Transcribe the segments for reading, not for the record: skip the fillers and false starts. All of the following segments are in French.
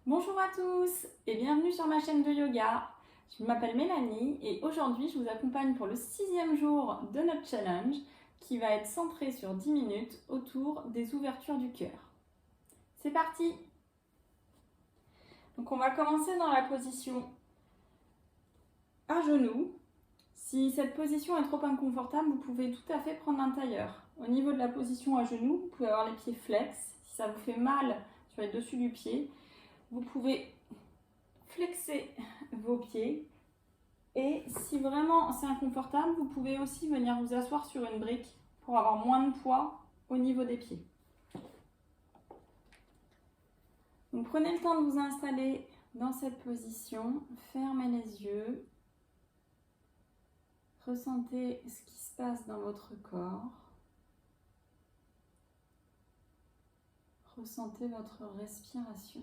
Bonjour à tous et bienvenue sur ma chaîne de yoga. Je m'appelle Mélanie et aujourd'hui je vous accompagne pour le 6e jour de notre challenge qui va être centré sur 10 minutes autour des ouvertures du cœur. C'est parti! Donc on va commencer dans la position à genoux. Si cette position est trop inconfortable, vous pouvez tout à fait prendre un tailleur. Au niveau de la position à genoux, vous pouvez avoir les pieds flex. Si ça vous fait mal sur les dessus du pied, vous pouvez flexer vos pieds. Et si vraiment c'est inconfortable, vous pouvez aussi venir vous asseoir sur une brique pour avoir moins de poids au niveau des pieds. Donc prenez le temps de vous installer dans cette position, fermez les yeux, ressentez ce qui se passe dans votre corps, ressentez votre respiration.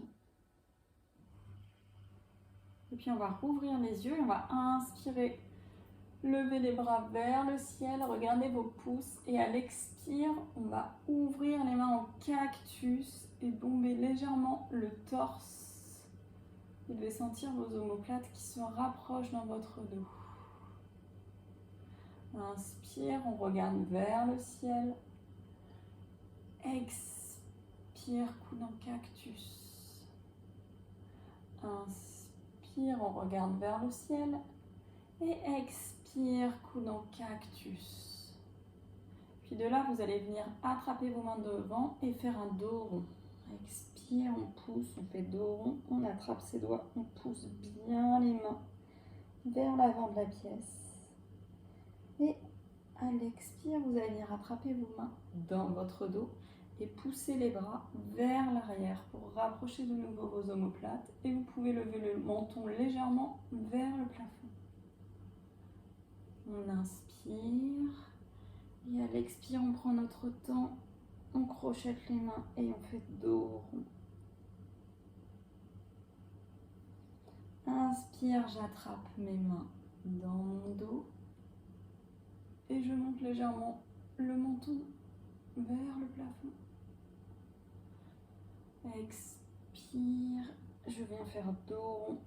Et puis on va rouvrir les yeux, on va inspirer, lever les bras vers le ciel, regardez vos pouces et à l'expire, on va ouvrir les mains en cactus et bomber légèrement le torse. Vous devez sentir vos omoplates qui se rapprochent dans votre dos. Inspire, on regarde vers le ciel. Expire, coude en cactus. Inspire, on regarde vers le ciel. Et expire, coude en cactus. Puis de là, vous allez venir attraper vos mains devant et faire un dos rond. Expire, on pousse, on fait dos rond, on attrape ses doigts, on pousse bien les mains vers l'avant de la pièce. Et à l'expire, vous allez venir attraper vos mains dans votre dos et pousser les bras vers l'arrière pour rapprocher de nouveau vos omoplates. Et vous pouvez lever le menton légèrement vers le plafond. On inspire et à l'expire, on prend notre temps, on crochette les mains et on fait dos rond. Inspire, j'attrape mes mains dans mon dos et je monte légèrement le menton vers le plafond. Expire, je viens faire dos rond.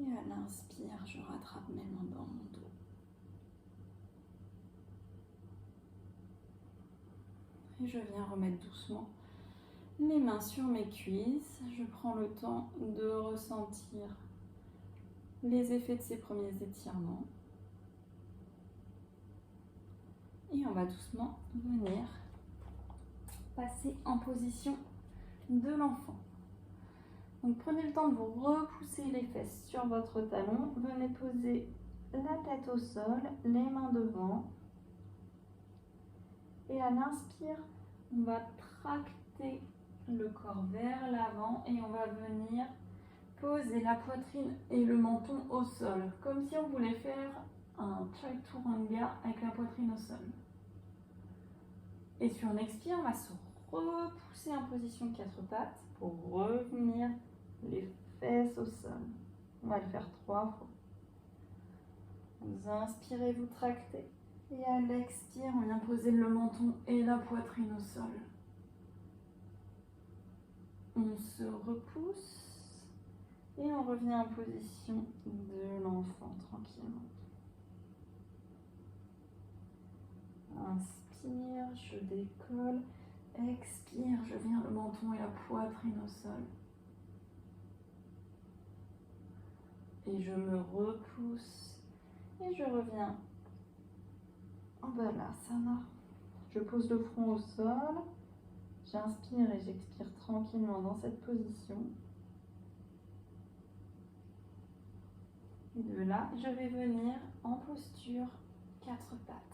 Et à l'inspire, je rattrape mes mains dans mon dos. Et je viens remettre doucement les mains sur mes cuisses. Je prends le temps de ressentir les effets de ces premiers étirements. Et on va doucement venir passer en position de l'enfant. Donc prenez le temps de vous repousser les fesses sur votre talon. Venez poser la tête au sol, les mains devant. Et à l'inspire, on va tracter le corps vers l'avant et on va venir poser la poitrine et le menton au sol. Comme si on voulait faire un chaturanga avec la poitrine au sol. Et sur l'expire, on va se repousser en position 4 pattes pour revenir les fesses au sol. On va le faire 3 fois. Vous inspirez, vous tractez. Et à l'expire, on vient poser le menton et la poitrine au sol. On se repousse et on revient en position de l'enfant tranquillement. Inspire, je décolle. Expire, je viens le menton et la poitrine au sol. Et je me repousse et je reviens en Balasana. Je pose le front au sol. J'inspire et j'expire tranquillement dans cette position. Et de là, je vais venir en posture 4 pattes.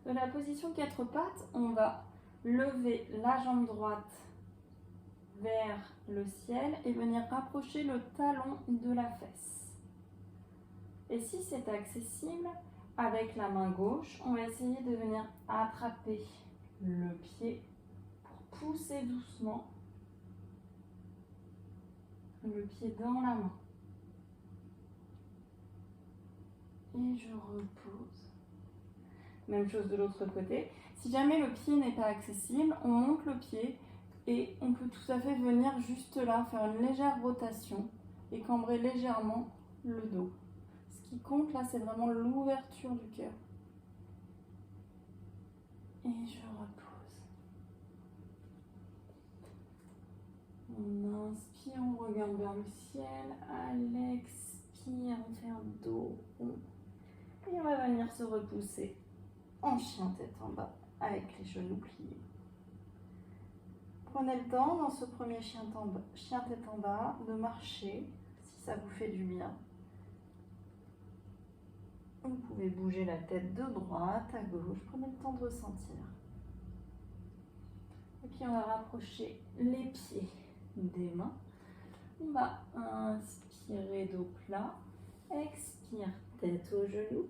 De la position 4 pattes, on va lever la jambe droite vers le ciel et venir rapprocher le talon de la fesse. Et si c'est accessible, avec la main gauche, on va essayer de venir attraper le pied pour pousser doucement le pied dans la main. Et je repose. Même chose de l'autre côté. Si jamais le pied n'est pas accessible, on monte le pied et on peut tout à fait venir juste là, faire une légère rotation et cambrer légèrement le dos. Ce qui compte là, c'est vraiment l'ouverture du cœur. Et je repose. On inspire, on regarde vers le ciel. À l'expire, on fait un dos rond. Et on va venir se repousser en chien tête en bas, avec les genoux pliés. Prenez le temps dans ce premier chien tête en bas de marcher, si ça vous fait du bien. Vous pouvez bouger la tête de droite à gauche, prenez le temps de ressentir. Et puis on va rapprocher les pieds des mains. On va inspirer dos plat, expire tête aux genoux.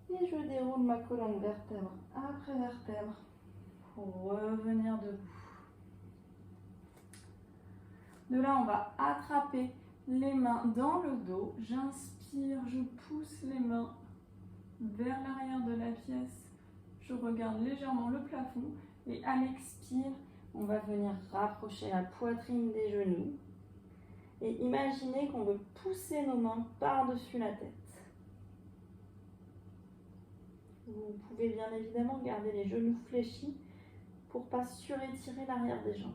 Et je déroule ma colonne vertèbre après vertèbre pour revenir debout. De là, on va attraper les mains dans le dos. J'inspire, je pousse les mains vers l'arrière de la pièce. Je regarde légèrement le plafond et à l'expire, on va venir rapprocher la poitrine des genoux. Et imaginez qu'on veut pousser nos mains par-dessus la tête. Vous pouvez bien évidemment garder les genoux fléchis pour ne pas surétirer l'arrière des jambes.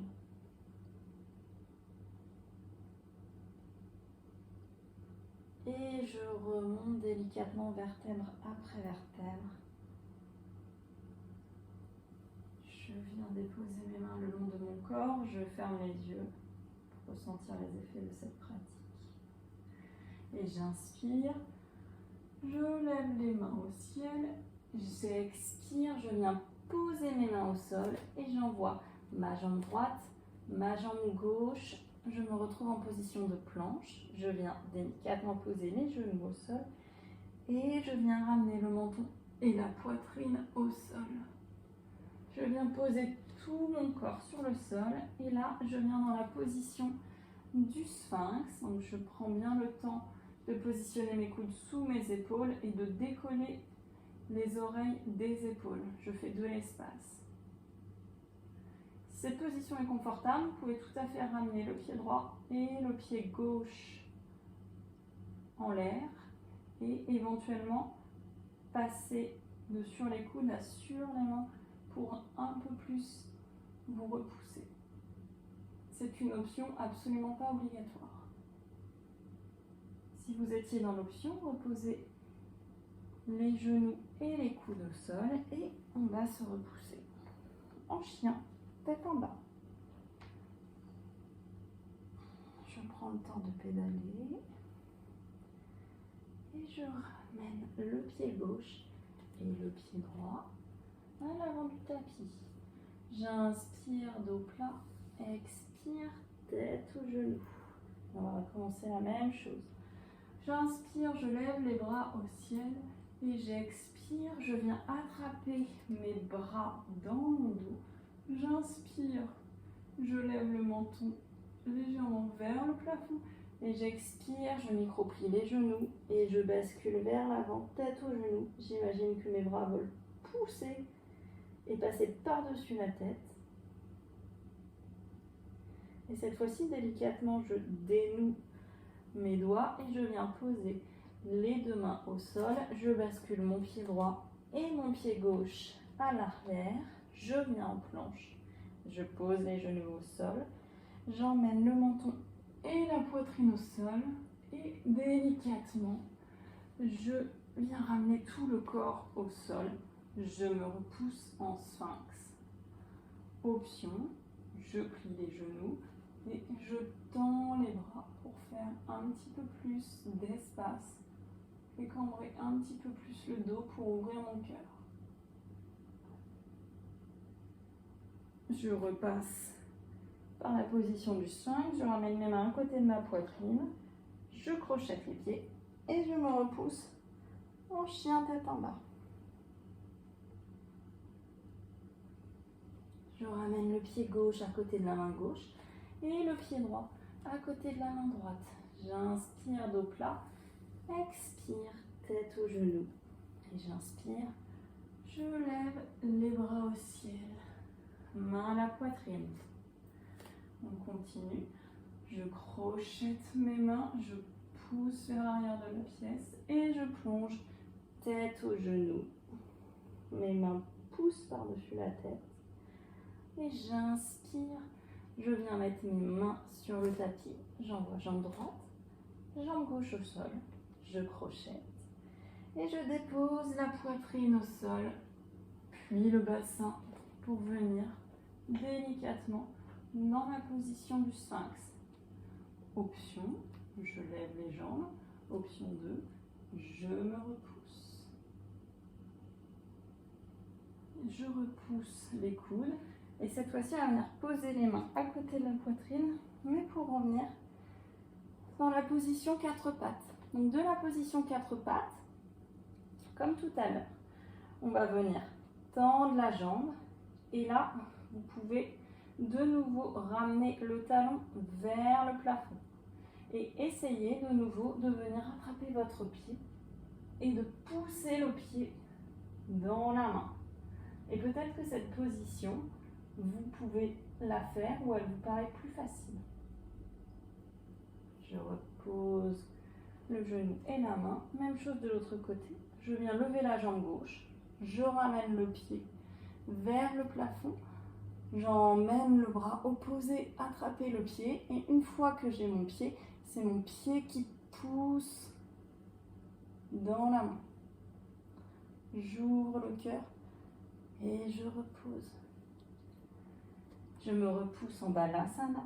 Et je remonte délicatement vertèbre après vertèbre. Je viens déposer mes mains le long de mon corps, je ferme les yeux pour ressentir les effets de cette pratique. Et j'inspire, je lève les mains au ciel, j'expire, je viens poser mes mains au sol et j'envoie ma jambe droite, ma jambe gauche. Je me retrouve en position de planche, je viens délicatement poser les genoux au sol et je viens ramener le menton et la poitrine au sol. Je viens poser tout mon corps sur le sol et là je viens dans la position du sphinx. Donc je prends bien le temps de positionner mes coudes sous mes épaules et de décoller les oreilles des épaules. Je fais de l'espace. Si cette position est confortable, vous pouvez tout à fait ramener le pied droit et le pied gauche en l'air et éventuellement passer de sur les coudes à sur les mains pour un peu plus vous repousser. C'est une option absolument pas obligatoire. Si vous étiez dans l'option, reposez les genoux et les coudes au sol et on va se repousser en chien. Tête en bas. Je prends le temps de pédaler et je ramène le pied gauche et le pied droit à l'avant du tapis. J'inspire dos plat, expire tête aux genoux. On va recommencer la même chose. J'inspire, je lève les bras au ciel et j'expire, je viens attraper mes bras dans mon dos. J'inspire, je lève le menton légèrement vers le plafond et j'expire, je microplie les genoux et je bascule vers l'avant, tête aux genoux. J'imagine que mes bras veulent pousser et passer par-dessus la tête. Et cette fois-ci, délicatement, je dénoue mes doigts et je viens poser les deux mains au sol. Je bascule mon pied droit et mon pied gauche à l'arrière. Je viens en planche, je pose les genoux au sol, j'emmène le menton et la poitrine au sol et délicatement, je viens ramener tout le corps au sol. Je me repousse en sphinx. Option, je plie les genoux et je tends les bras pour faire un petit peu plus d'espace et cambrer un petit peu plus le dos pour ouvrir mon cœur. Je repasse par la position du sphinx, je ramène mes mains à côté de ma poitrine, je crochette les pieds et je me repousse en chien tête en bas. Je ramène le pied gauche à côté de la main gauche et le pied droit à côté de la main droite. J'inspire dos plat, expire tête aux genoux. Et j'inspire. Je lève les bras au ciel. Main à la poitrine. On continue. Je crochette mes mains. Je pousse vers l'arrière de la pièce. Et je plonge tête aux genoux. Mes mains poussent par-dessus la tête. Et j'inspire. Je viens mettre mes mains sur le tapis. J'envoie jambe droite. Jambe gauche au sol. Je crochette. Et je dépose la poitrine au sol. Puis le bassin pour venir délicatement dans la position du sphinx. Option, je lève les jambes. Option 2, je me repousse. Je repousse les coudes. Et cette fois-ci, on va venir poser les mains à côté de la poitrine, mais pour revenir dans la position 4 pattes. Donc de la position 4 pattes, comme tout à l'heure, on va venir tendre la jambe. Et là, vous pouvez de nouveau ramener le talon vers le plafond. Et essayez de nouveau de venir attraper votre pied et de pousser le pied dans la main. Et peut-être que cette position, vous pouvez la faire ou elle vous paraît plus facile. Je repose le genou et la main. Même chose de l'autre côté. Je viens lever la jambe gauche. Je ramène le pied vers le plafond. J'emmène le bras opposé attraper le pied. Et une fois que j'ai mon pied, c'est mon pied qui pousse dans la main. J'ouvre le cœur et je repose. Je me repousse en Balasana.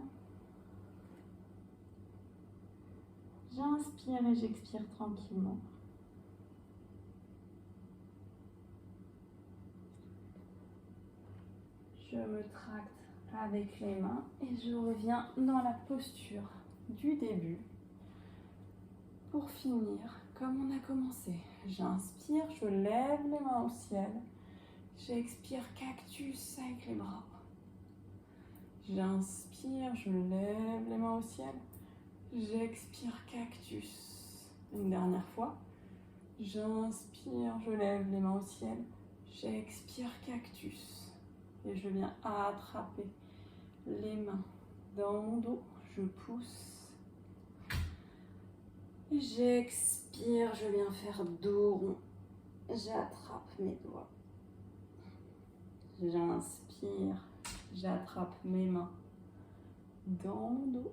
J'inspire et j'expire tranquillement. Je me tracte avec les mains et je reviens dans la posture du début pour finir comme on a commencé. J'inspire, je lève les mains au ciel. J'expire cactus avec les bras. J'inspire, je lève les mains au ciel. J'expire cactus. Une dernière fois. J'inspire, je lève les mains au ciel. J'expire cactus. Et je viens attraper les mains dans mon dos. Je pousse. Et j'expire, je viens faire dos rond. J'attrape mes doigts. J'inspire, j'attrape mes mains dans mon dos.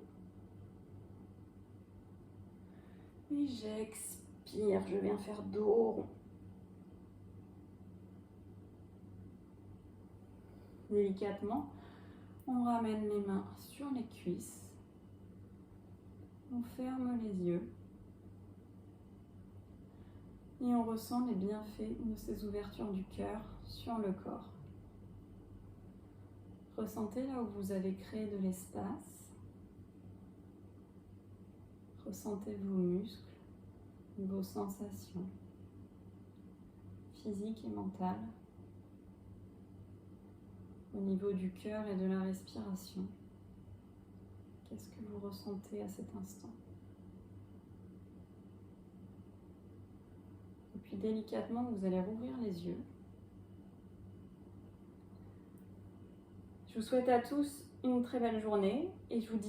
Et j'expire, je viens faire dos rond. Délicatement, on ramène les mains sur les cuisses. On ferme les yeux. Et on ressent les bienfaits de ces ouvertures du cœur sur le corps. Ressentez là où vous avez créé de l'espace. Ressentez vos muscles, vos sensations physiques et mentales au niveau du cœur et de la respiration. Qu'est-ce que vous ressentez à cet instant? Et puis délicatement, vous allez rouvrir les yeux. Je vous souhaite à tous une très belle journée et je vous dis